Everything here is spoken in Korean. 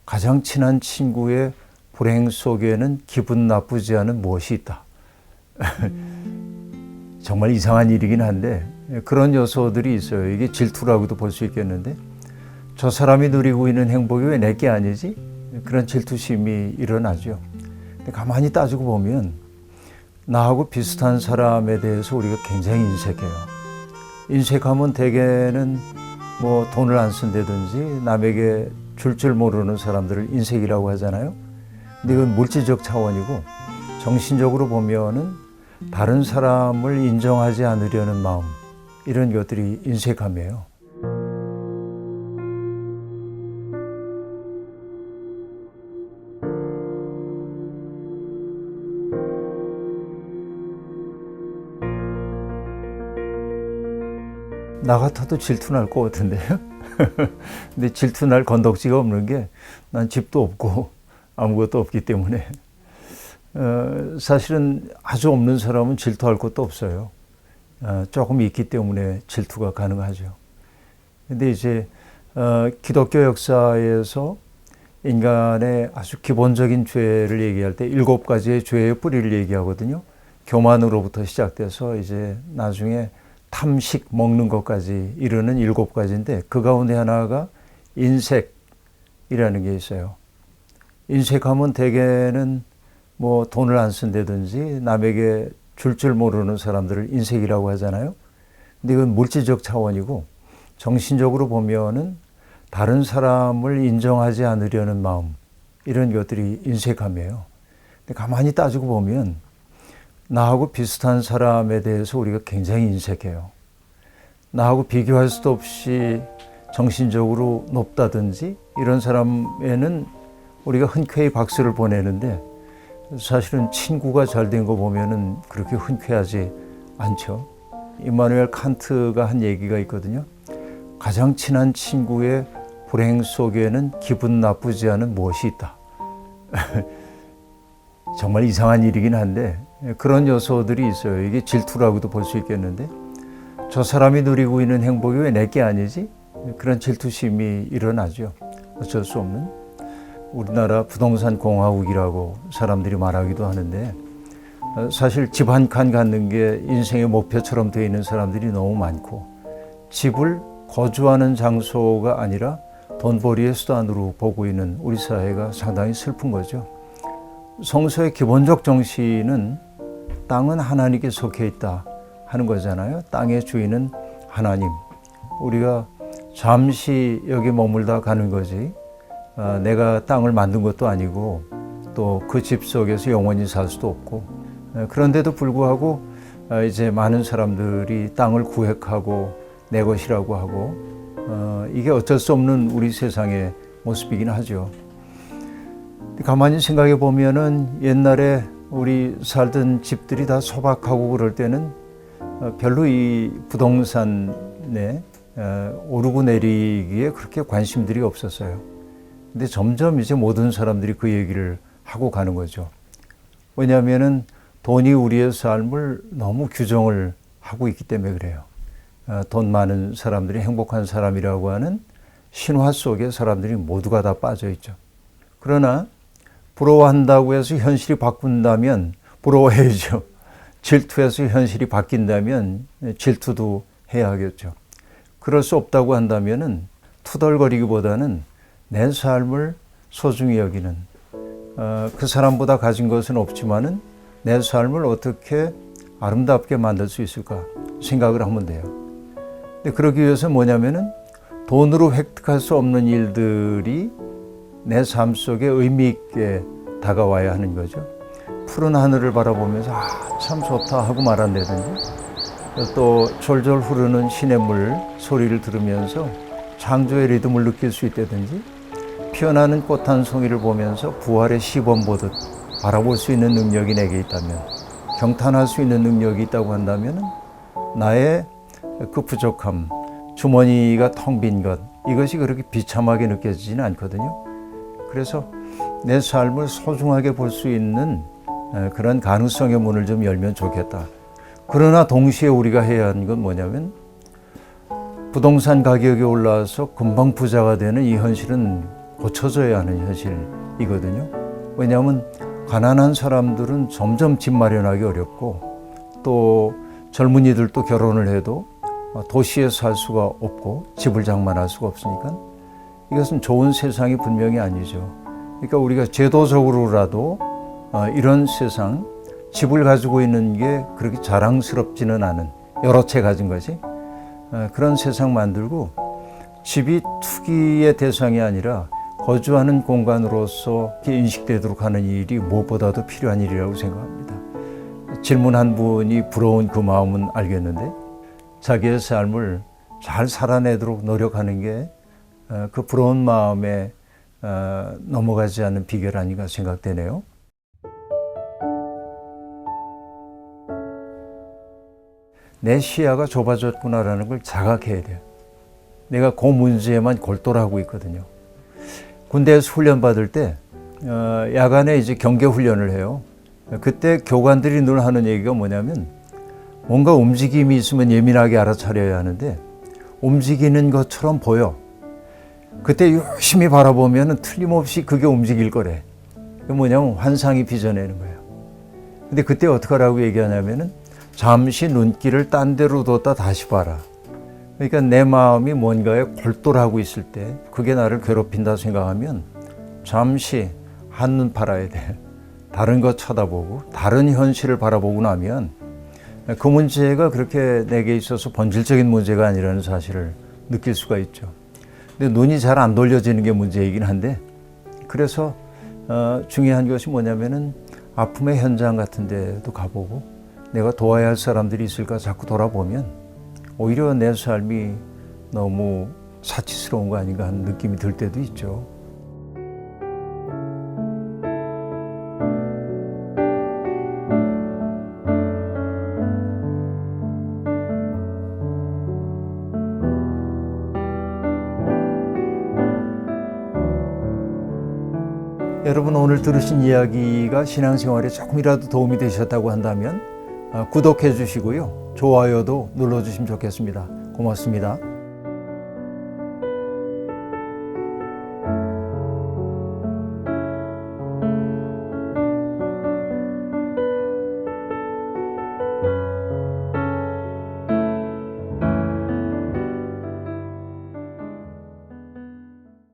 가장 친한 친구의 불행 속에는 기분 나쁘지 않은 무엇이 있다. 정말 이상한 일이긴 한데 그런 요소들이 있어요. 이게 질투라고도 볼 수 있겠는데 저 사람이 누리고 있는 행복이 왜 내게 아니지? 그런 질투심이 일어나죠. 근데 가만히 따지고 보면 나하고 비슷한 사람에 대해서 우리가 굉장히 인색해요. 인색하면 대개는 뭐 돈을 안 쓴다든지 남에게 줄 모르는 사람들을 인색이라고 하잖아요. 근데 이건 물질적 차원이고 정신적으로 보면은 다른 사람을 인정하지 않으려는 마음, 이런 것들이 인색함이에요. 나 같아도 질투날 것 같은데요. 근데 질투날 건덕지가 없는 게 난 집도 없고 아무것도 없기 때문에 사실은 아주 없는 사람은 질투할 것도 없어요. 조금 있기 때문에 질투가 가능하죠. 근데 이제 기독교 역사에서 인간의 아주 기본적인 죄를 얘기할 때 7가지의 죄의 뿌리를 얘기하거든요. 교만으로부터 시작돼서 이제 나중에 탐식 먹는 것까지 이르는 7가지인데 그 가운데 하나가 인색이라는 게 있어요. 인색하면 대개는 뭐 돈을 안 쓴다든지 남에게 줄 모르는 사람들을 인색이라고 하잖아요. 근데 이건 물질적 차원이고 정신적으로 보면은 다른 사람을 인정하지 않으려는 마음, 이런 것들이 인색함이에요. 근데 가만히 따지고 보면 나하고 비슷한 사람에 대해서 우리가 굉장히 인색해요. 나하고 비교할 수도 없이 정신적으로 높다든지 이런 사람에는 우리가 흔쾌히 박수를 보내는데 사실은 친구가 잘 된 거 보면은 그렇게 흔쾌하지 않죠. 임마누엘 칸트가 한 얘기가 있거든요. 가장 친한 친구의 불행 속에는 기분 나쁘지 않은 무엇이 있다. 정말 이상한 일이긴 한데 그런 요소들이 있어요. 이게 질투라고도 볼 수 있겠는데 저 사람이 누리고 있는 행복이 왜 내게 아니지? 그런 질투심이 일어나죠. 어쩔 수 없는. 우리나라 부동산 공화국이라고 사람들이 말하기도 하는데 사실 집 한 칸 갖는 게 인생의 목표처럼 되어 있는 사람들이 너무 많고 집을 거주하는 장소가 아니라 돈벌이의 수단으로 보고 있는 우리 사회가 상당히 슬픈 거죠. 성서의 기본적 정신은 땅은 하나님께 속해 있다 하는 거잖아요. 땅의 주인은 하나님. 우리가 잠시 여기 머물다 가는 거지 내가 땅을 만든 것도 아니고 또 그 집 속에서 영원히 살 수도 없고 그런데도 불구하고 이제 많은 사람들이 땅을 구획하고 내 것이라고 하고 이게 어쩔 수 없는 우리 세상의 모습이긴 하죠. 가만히 생각해 보면은 옛날에 우리 살던 집들이 다 소박하고 그럴 때는 별로 이 부동산에 오르고 내리기에 그렇게 관심들이 없었어요. 근데 점점 이제 모든 사람들이 그 얘기를 하고 가는 거죠. 왜냐하면은 돈이 우리의 삶을 너무 규정을 하고 있기 때문에 그래요. 돈 많은 사람들이 행복한 사람이라고 하는 신화 속에 사람들이 모두가 다 빠져 있죠. 그러나 부러워한다고 해서 현실이 바꾼다면 부러워해야죠. 질투해서 현실이 바뀐다면 질투도 해야 하겠죠. 그럴 수 없다고 한다면은 투덜거리기보다는 내 삶을 소중히 여기는 그 사람보다 가진 것은 없지만은 내 삶을 어떻게 아름답게 만들 수 있을까 생각을 하면 돼요. 근데 그러기 위해서 뭐냐면은 돈으로 획득할 수 없는 일들이 내 삶 속에 의미 있게 다가와야 하는 거죠. 푸른 하늘을 바라보면서 참 좋다 하고 말한다든지 또 졸졸 흐르는 시냇물 소리를 들으면서 창조의 리듬을 느낄 수 있다든지 피어나는 꽃 한 송이를 보면서 부활의 시범 보듯 바라볼 수 있는 능력이 내게 있다면 경탄할 수 있는 능력이 있다고 한다면 나의 그 부족함, 주머니가 텅 빈 것 이것이 그렇게 비참하게 느껴지지는 않거든요. 그래서 내 삶을 소중하게 볼 수 있는 그런 가능성의 문을 좀 열면 좋겠다. 그러나 동시에 우리가 해야 하는 건 뭐냐면 부동산 가격이 올라와서 금방 부자가 되는 이 현실은 고쳐져야 하는 현실이거든요. 왜냐하면 가난한 사람들은 점점 집 마련하기 어렵고 또 젊은이들도 결혼을 해도 도시에 살 수가 없고 집을 장만할 수가 없으니까 이것은 좋은 세상이 분명히 아니죠. 그러니까 우리가 제도적으로라도 이런 세상, 집을 가지고 있는 게 그렇게 자랑스럽지는 않은 여러 채 가진 거지. 그런 세상 만들고 집이 투기의 대상이 아니라 거주하는 공간으로서 인식되도록 하는 일이 무엇보다도 필요한 일이라고 생각합니다. 질문한 분이 부러운 그 마음은 알겠는데 자기의 삶을 잘 살아내도록 노력하는 게 그 부러운 마음에 넘어가지 않는 비결 아닌가 생각되네요. 내 시야가 좁아졌구나라는 걸 자각해야 돼요. 내가 그 문제에만 골똘하고 있거든요. 군대에서 훈련 받을 때 야간에 이제 경계 훈련을 해요. 그때 교관들이 늘 하는 얘기가 뭐냐면 뭔가 움직임이 있으면 예민하게 알아차려야 하는데 움직이는 것처럼 보여. 그때 열심히 바라보면 틀림없이 그게 움직일 거래. 그게 뭐냐면 환상이 빚어내는 거예요. 근데 그때 어떻게 하라고 얘기하냐면은 잠시 눈길을 딴 데로 뒀다 다시 봐라. 그러니까 내 마음이 뭔가에 골똘하고 있을 때 그게 나를 괴롭힌다 생각하면 잠시 한눈 팔아야 돼. 다른 것 쳐다보고 다른 현실을 바라보고 나면 그 문제가 그렇게 내게 있어서 본질적인 문제가 아니라는 사실을 느낄 수가 있죠. 근데 눈이 잘 안 돌려지는 게 문제이긴 한데 그래서 중요한 것이 뭐냐면은 아픔의 현장 같은 데도 가보고 내가 도와야 할 사람들이 있을까 자꾸 돌아보면 오히려 내 삶이 너무 사치스러운 거 아닌가 하는 느낌이 들 때도 있죠. 여러분 오늘 들으신 이야기가 신앙생활에 조금이라도 도움이 되셨다고 한다면 구독해 주시고요. 좋아요도 눌러주시면 좋겠습니다. 고맙습니다.